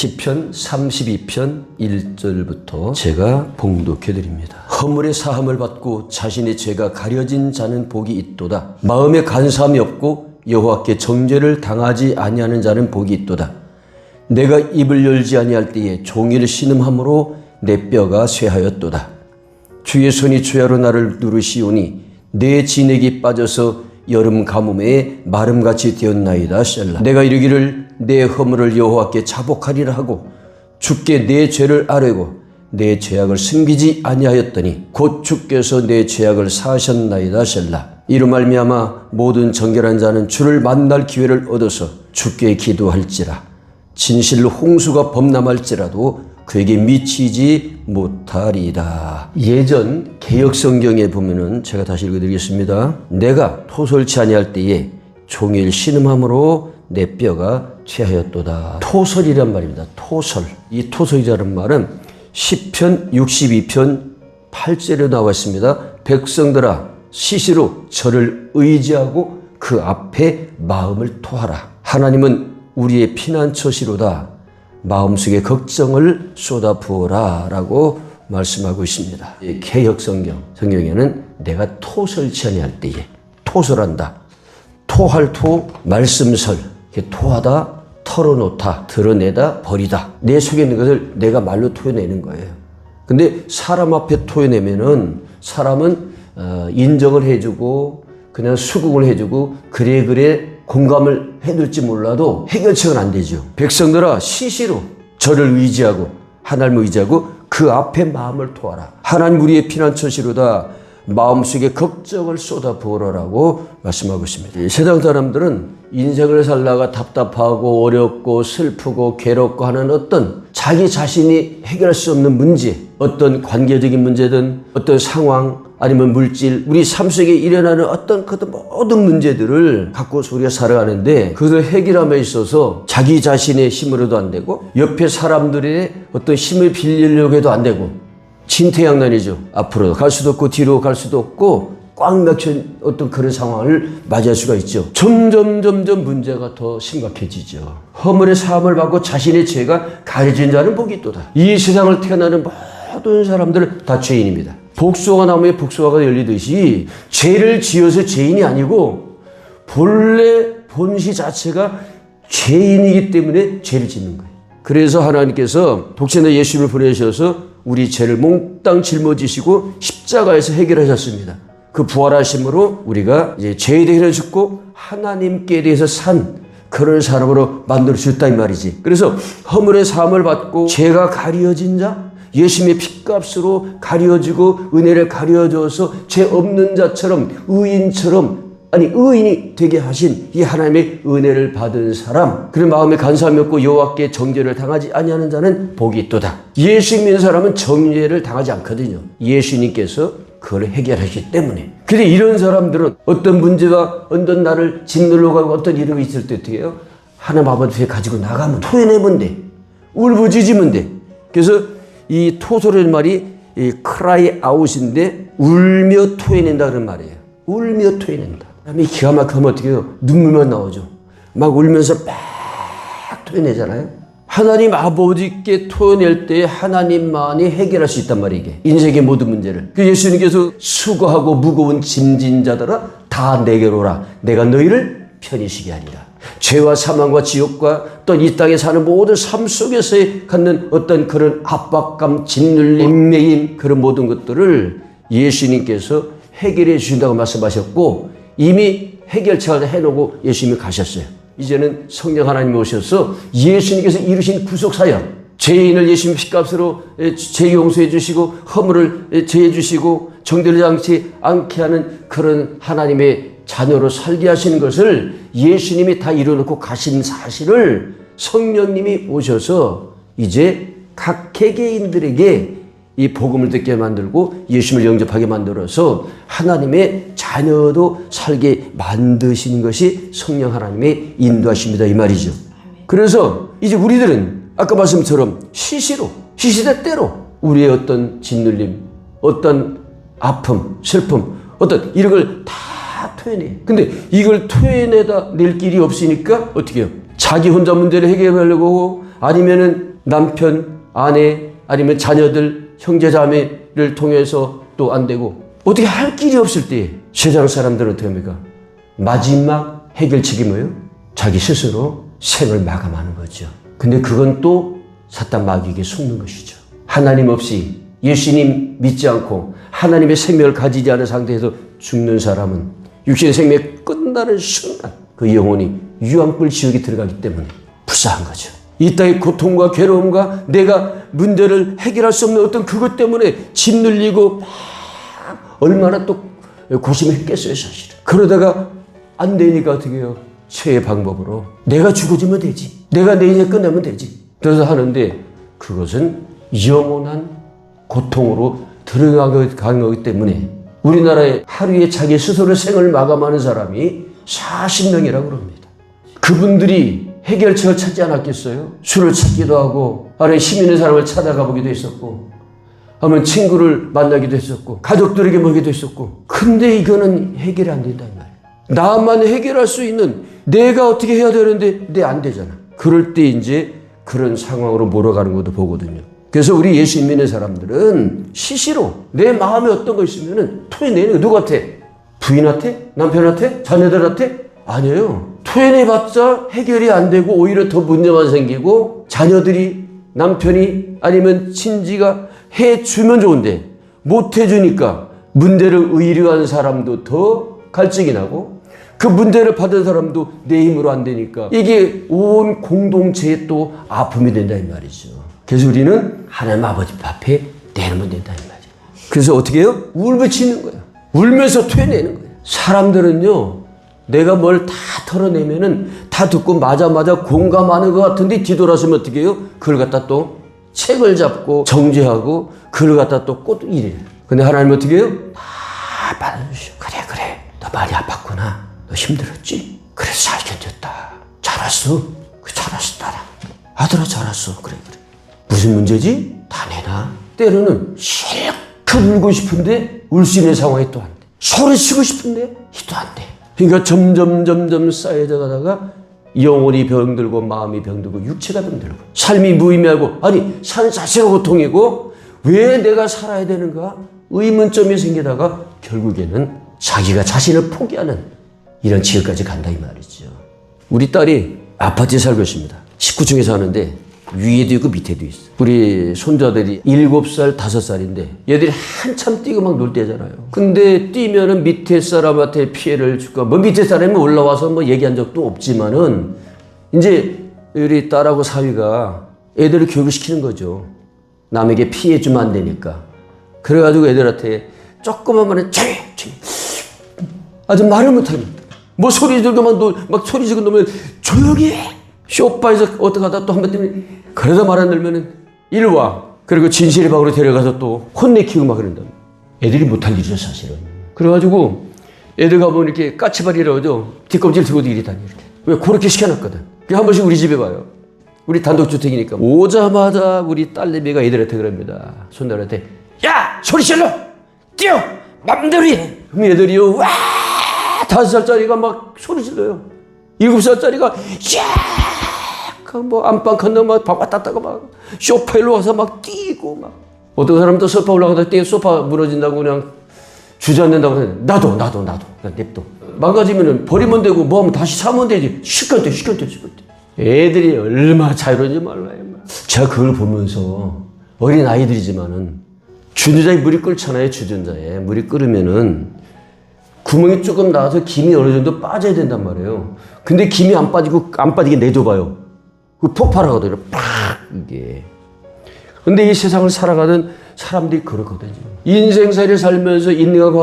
시편 32편 1절부터 제가 봉독해 드립니다. 허물의 사함을 받고 자신의 죄가 가려진 자는 복이 있도다. 마음에 간사함이 없고 여호와께 정죄를 당하지 아니하는 자는 복이 있도다. 내가 입을 열지 아니할 때에 종일 신음함으로 내 뼈가 쇠하였도다. 주의 손이 주야로 나를 누르시오니 내 진액이 빠져서 여름 가뭄에 마름같이 되었나이다. 셀라. 내가 이르기를 내 허물을 여호와께 자복하리라 하고 주께 내 죄를 아뢰고 내 죄악을 숨기지 아니하였더니 곧 주께서 내 죄악을 사하셨나이다. 셀라. 이로 말미암아 모든 정결한 자는 주를 만날 기회를 얻어서 주께 기도할지라. 진실로 홍수가 범람할지라도 그에게 미치지 못하리이다. 예전 개역성경에 보면은 제가 다시 읽어드리겠습니다. 내가 토설치 아니할 때에 종일 신음함으로 내 뼈가 취하였도다. 토설이란 말입니다. 토설. 이 토설이라는 말은 시편 62편 8절에 나와 있습니다. 백성들아 시시로 저를 의지하고 그 앞에 마음을 토하라. 하나님은 우리의 피난처시로다. 마음속에 걱정을 쏟아부어라 라고 말씀하고 있습니다. 개역성경에는 내가 토설치 아니할 때에 토설한다. 토할 토, 말씀설. 토하다, 털어놓다, 드러내다, 버리다. 내 속에 있는 것을 내가 말로 토해내는 거예요. 근데 사람 앞에 토해내면은 사람은 인정을 해주고 그냥 수긍을 해주고 그래 공감을 해둘지 몰라도 해결책은 안 되죠. 백성들아 시시로 저를 의지하고 하나님을 의지하고 그 앞에 마음을 토하라. 하나님 우리의 피난처시로다. 마음속에 걱정을 쏟아부으라고 말씀하고 있습니다. 세상 사람들은 인생을 살다가 답답하고 어렵고 슬프고 괴롭고 하는 어떤 자기 자신이 해결할 수 없는 문제, 어떤 관계적인 문제든 어떤 상황 아니면 물질, 우리 삶 속에 일어나는 어떤 그 모든 문제들을 갖고서 우리가 살아가는데 그것을 해결함에 있어서 자기 자신의 힘으로도 안 되고 옆에 사람들의 어떤 힘을 빌리려고 해도 안 되고 진퇴양난이죠. 앞으로 갈 수도 없고 뒤로 갈 수도 없고 꽉 막힌 어떤 그런 상황을 맞이할 수가 있죠. 점점 문제가 더 심각해지죠. 허물의 사함을 받고 자신의 죄가 가려진 자는 복이 있도다. 이 세상을 태어나는 모든 사람들은 다 죄인입니다. 복숭아 나무에 복숭아가 열리듯이 죄를 지어서 죄인이 아니고 본래 본시 자체가 죄인이기 때문에 죄를 짓는 거예요. 그래서 하나님께서 독생자 예수님을 보내셔서 우리 죄를 몽땅 짊어지시고 십자가에서 해결하셨습니다. 그 부활하심으로 우리가 이제 죄에 대해서 죽고 하나님께 대해서 산 그런 사람으로 만들어주셨다 이 말이지. 그래서 허물의 사함을 받고 죄가 가려진 자, 예수님의 핏값으로 가려지고 은혜를 가려줘서 죄 없는 자처럼 의인처럼 의인이 되게 하신 이 하나님의 은혜를 받은 사람, 그런 마음에 간사함이 없고 여호와께 정죄를 당하지 아니하는 자는 복이 있도다. 예수 믿는 사람은 정죄를 당하지 않거든요. 예수님께서 그걸 해결하시기 때문에. 근데 이런 사람들은 어떤 문제가 어떤 나를 짓눌러 가고 어떤 일이 있을 때 어떻게 해요? 하나님 아버지 가지고 나가면 토해내면 돼. 울부짖으면 돼. 그래서 이 토설의 말이 이 cry out인데 울며 토해낸다 그런 말이에요. 울며 토해낸다. 그다음에 기가 막히면 어떻게 해요? 눈물만 나오죠. 막 울면서 막 토해내잖아요. 하나님 아버지께 토해낼 때 하나님만이 해결할 수 있단 말이에요. 이게 인생의 모든 문제를. 그 예수님께서 수고하고 무거운 짐진 자들아 다 내게로 오라. 내가 너희를 편히 쉬게 하리라. 죄와 사망과 지옥과 또 이 땅에 사는 모든 삶 속에서의 갖는 어떤 그런 압박감, 짓눌림, 얽매임 그런 모든 것들을 예수님께서 해결해 주신다고 말씀하셨고 이미 해결책을 해놓고 예수님이 가셨어요. 이제는 성령 하나님이 오셔서 예수님께서 이루신 구속사역, 죄인을 예수님 핏값으로 죄 용서해 주시고 허물을 제해 주시고 정죄를 않게 하는 그런 하나님의 자녀로 살게 하시는 것을 예수님이 다 이루어놓고 가신 사실을 성령님이 오셔서 이제 각 개개인들에게 이 복음을 듣게 만들고 예수님을 영접하게 만들어서 하나님의 자녀도 살게 만드시는 것이 성령 하나님의 인도하십니다 이 말이죠. 그래서 이제 우리들은 아까 말씀처럼 시시때때로 우리의 어떤 짓눌림, 어떤 아픔, 슬픔, 어떤 이런 걸 다 토해내. 근데 이걸 토해내다 낼 길이 없으니까 어떻게 해요? 자기 혼자 문제를 해결하려고 아니면은 남편, 아내, 아니면 자녀들, 형제자매를 통해서 또 안 되고 어떻게 할 길이 없을 때 세상 사람들은 어떻게 합니까? 마지막 해결책이 뭐예요? 자기 스스로 생을 마감하는 거죠. 근데 그건 또 사탄 마귀에게 속는 것이죠. 하나님 없이 예수님 믿지 않고 하나님의 생명을 가지지 않은 상태에서 죽는 사람은 육신의 생명이 끝나는 순간 그 영혼이 유황불 지옥에 들어가기 때문에 불쌍한 거죠. 이 땅의 고통과 괴로움과 내가 문제를 해결할 수 없는 어떤 그것 때문에 짓눌리고 얼마나 또 고심을 했겠어요, 사실은. 그러다가 안 되니까 어떻게 해요? 최의 방법으로 내가 죽어지면 되지. 내가 내 인생 끝내면 되지. 그래서 하는데 그것은 영원한 고통으로 들어가는 거기 때문에 우리나라에 하루에 자기 스스로 생을 마감하는 사람이 40명이라고 그럽니다. 그분들이 해결책을 찾지 않았겠어요? 술을 찾기도 하고 아래 힘 있는 사람을 찾아가 보기도 했었고 하면 친구를 만나기도 했었고 가족들에게 먹기도 했었고 근데 이거는 해결이 안 된단 말이에요. 나만 해결할 수 있는 내가 어떻게 해야 되는데 내 안 되잖아. 그럴 때 이제 그런 상황으로 몰아가는 것도 보거든요. 그래서 우리 예수 믿는 사람들은 시시로 내 마음에 어떤 거 있으면은 토해내는 거 누구한테? 부인한테? 남편한테? 자녀들한테? 아니에요. 토해내봤자 해결이 안 되고 오히려 더 문제만 생기고 자녀들이 남편이 아니면 친지가 해주면 좋은데 못 해주니까 문제를 의뢰한 사람도 더 갈증이 나고 그 문제를 받은 사람도 내 힘으로 안 되니까 이게 온 공동체에 또 아픔이 된다 이 말이죠. 그래서 우리는 하나님 아버지 앞에 내놓으면 된다 이 말이에요. 그래서 어떻게 해요? 울부짖는 거예요. 울면서 토해내는 거예요. 사람들은요 내가 뭘 다 털어내면은 다 듣고 맞아 공감하는 것 같은데 뒤돌아서면 어떻게 해요? 그걸 갖다 또 책을 잡고 정죄하고 그걸 갖다 또 이래요. 근데 하나님은 어떻게 해요? 다 받아주시오. 그래 너 많이 아팠구나. 너 힘들었지? 그래서 잘 견뎠다. 잘했어. 잘했어 따라. 아들아 잘했어. 그래. 무슨 문제지? 다 내놔. 때로는 실컷 울고 싶은데 울 수 있는 상황이 또 안 돼. 소리치고 싶은데 또 안 돼. 그러니까 점점 쌓여져 가다가 영혼이 병들고 마음이 병들고 육체가 병들고 삶이 무의미하고 아니 삶 자체가 고통이고 왜 내가 살아야 되는가 의문점이 생기다가 결국에는 자기가 자신을 포기하는 이런 지역까지 간다 이 말이죠. 우리 딸이 아파트에 살고 있습니다. 19층에 사는데 위에도 있고 밑에도 있어. 우리 손자들이 7살, 5살인데 얘들이 한참 뛰고 막 놀 때잖아요. 근데 뛰면은 밑에 사람한테 피해를 줄까? 뭐 밑에 사람이 올라와서 뭐 얘기한 적도 없지만은 이제 우리 딸하고 사위가 애들을 교육을 시키는 거죠. 남에게 피해 주면 안 되니까. 그래가지고 애들한테 조그만 말에 조용히 아주 말을 못하겠다. 뭐 소리 지르고 막 소리 지르고 놓으면 조용히 해. 쇼파에서 어떻게 하다 또 한 번 때문에 그러다 말 안 들면은 이리 와. 그리고 진실의 방으로 데려가서 또 혼내키고 막 그런다. 애들이 못할 일이죠 사실은. 그래가지고 애들 가보면 이렇게 까치발이라고 하죠. 뒷검질 들고 이리 다니 이렇게. 왜 그렇게 시켜놨거든. 한 번씩 우리 집에 와요. 우리 단독주택이니까 오자마자 우리 딸내미가 애들한테 그럽니다. 손녀한테 야 소리 질러 뛰어 맘대로 해. 그럼 애들이요 와 5살짜리가 막 소리 질러요. 7살짜리가 야 뭐 안방 건너 막 왔다 갔다가 막 소파로 와서 막 뛰고 막 어떤 사람도 소파 올라가다 뛰어 소파 무너진다고 그냥 주저앉는다고 하는데 나도 그냥 냅둬. 망가지면은 버리면 되고 뭐 하면 다시 사면 되지. 시끄럽대. 애들이 얼마나 자유로운지 몰라요. 제가 그걸 보면서 어린 아이들이지만은 주전자에 물이 끓잖아요. 주전자에 물이 끓으면은 구멍이 조금 나와서 김이 어느 정도 빠져야 된단 말이에요. 근데 김이 안 빠지게 내줘봐요. 그 폭발하거든요. 팍! 이게. 근데 이 세상을 살아가는 사람들이 그렇거든요. 인생살이를 살면서 인간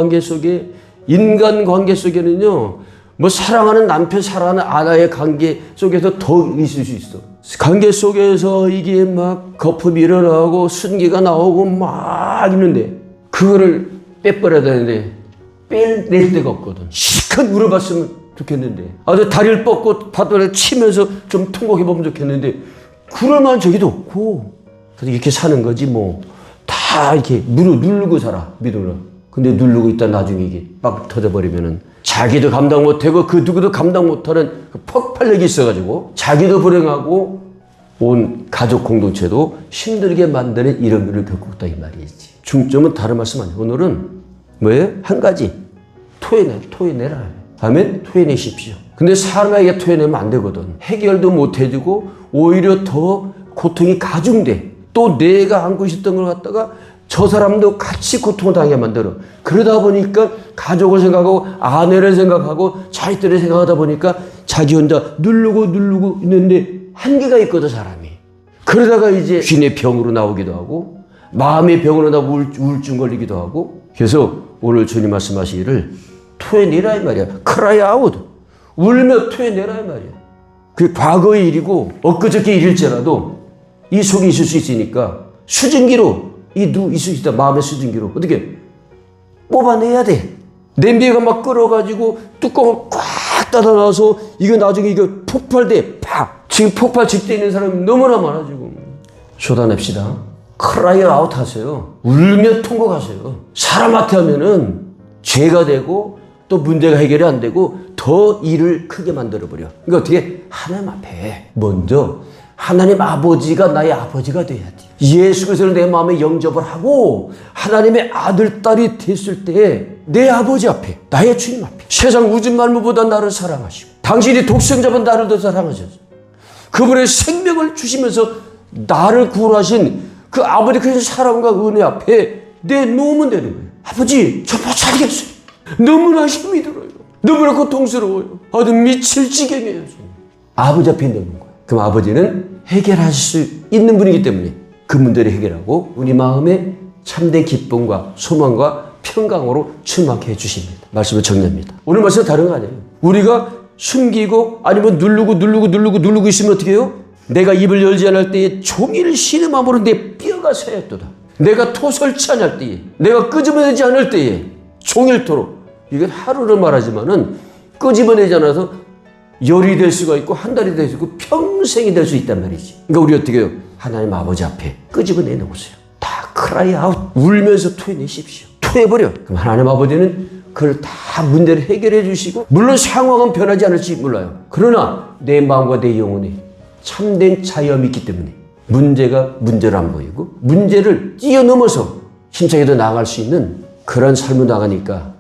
관계 속에는요, 뭐 사랑하는 남편, 사랑하는 아내의 관계 속에서 더 있을 수 있어. 관계 속에서 이게 막 거품이 일어나고 순기가 나오고 막 있는데, 그거를 빼버려야 되는데, 뺄 데가 없거든. 실컷 물어봤으면 좋겠는데 아주 다리를 뻗고 바닥에 치면서 좀 통곡해보면 좋겠는데 그럴 만한 적이 없고 그래서 이렇게 사는 거지 뭐 다 이렇게 누르고 살아 믿으라. 근데 누르고 있다 나중에 이게 막 터져버리면은 자기도 감당 못하고 그 누구도 감당 못하는 그 폭발력이 있어가지고 자기도 불행하고 온 가족 공동체도 힘들게 만드는 이런 일을 겪었다 이 말이지. 중점은 다른 말씀 아니에요. 오늘은 뭐예요? 한 가지. 토해내라. 아멘? 토해내십시오. 근데 사람에게 토해내면 안 되거든. 해결도 못 해주고 오히려 더 고통이 가중돼. 또 내가 안고 있었던 걸 갖다가 저 사람도 같이 고통을 당하게 만들어. 그러다 보니까 가족을 생각하고 아내를 생각하고 자식들을 생각하다 보니까 자기 혼자 누르고 있는데 한계가 있거든, 사람이. 그러다가 이제 귀의 병으로 나오기도 하고 마음의 병으로 나오고 우울증 걸리기도 하고. 그래서 오늘 주님 말씀하시기를 토해내라 이 말이야. cry out. 울며 토해내라 이 말이야. 그 과거의 일이고 엊그저께 일일지라도 이 속에 있을 수 있으니까 수증기로 있을 수 있다. 마음의 수증기로 어떻게 뽑아내야 돼. 냄비가 막 끓어가지고 뚜껑을 꽉 닫아놔서 이거 나중에 이거 폭발돼. 팍. 지금 폭발 직전에 있는 사람이 너무나 많아 지금. 쏟아냅시다. cry out 하세요. 울며 통곡하세요. 사람한테 하면은 죄가 되고 또 문제가 해결이 안 되고 더 일을 크게 만들어버려. 그러니까 어떻게 하나님 앞에 먼저 하나님 아버지가 나의 아버지가 돼야지. 예수 그리스도를 내 마음에 영접을 하고 하나님의 아들, 딸이 됐을 때 내 아버지 앞에, 나의 주님 앞에 세상 우주 만물보다 나를 사랑하시고 당신이 독생자보다 나를 더 사랑하셔서 그분의 생명을 주시면서 나를 구원하신 그 아버지 그 사랑과 은혜 앞에 내놓으면 되는 거예요. 아버지, 저 못 살겠어요. 너무나 힘이 들어요. 너무나 고통스러워요. 아주 미칠 지경이에요. 아버지 앞에 내놓는 거예요. 그럼 아버지는 해결할 수 있는 분이기 때문에 그 문제를 해결하고 우리 마음에 참된 기쁨과 소망과 평강으로 충만케 해주십니다. 말씀을 정리합니다. 오늘 말씀은 다른 거 아니에요. 우리가 숨기고 아니면 누르고 있으면 어떻게 해요? 내가 입을 열지 않을 때에 종일 신음함으로 내 뼈가 새였도다. 내가 토설치 않을 때에, 내가 끄집어내지 않을 때에 종일토록. 이건 하루를 말하지만은 끄집어내지 않아서 열이 될 수가 있고 한 달이 될 수 있고 평생이 될 수 있단 말이지. 그러니까 우리 어떻게 해요? 하나님 아버지 앞에 끄집어내 놓으세요. 다 cry out. 울면서 토해내십시오. 토해버려. 그럼 하나님 아버지는 그걸 다 문제를 해결해 주시고 물론 상황은 변하지 않을지 몰라요. 그러나 내 마음과 내 영혼에 참된 자유함이 있기 때문에 문제가 문제로 안 보이고 문제를 뛰어넘어서 힘차게 더 나아갈 수 있는 그런 삶을 나가니까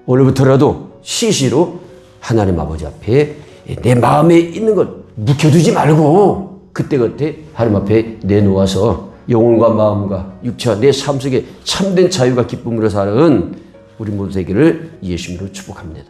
오늘부터라도 시시로 하나님 아버지 앞에 내 마음에 있는 걸 묵혀두지 말고 그때그때 하나님 앞에 내놓아서 영혼과 마음과 육체와 내 삶 속에 참된 자유가 기쁨으로 사는 우리 모두 되기를 예수님으로 축복합니다.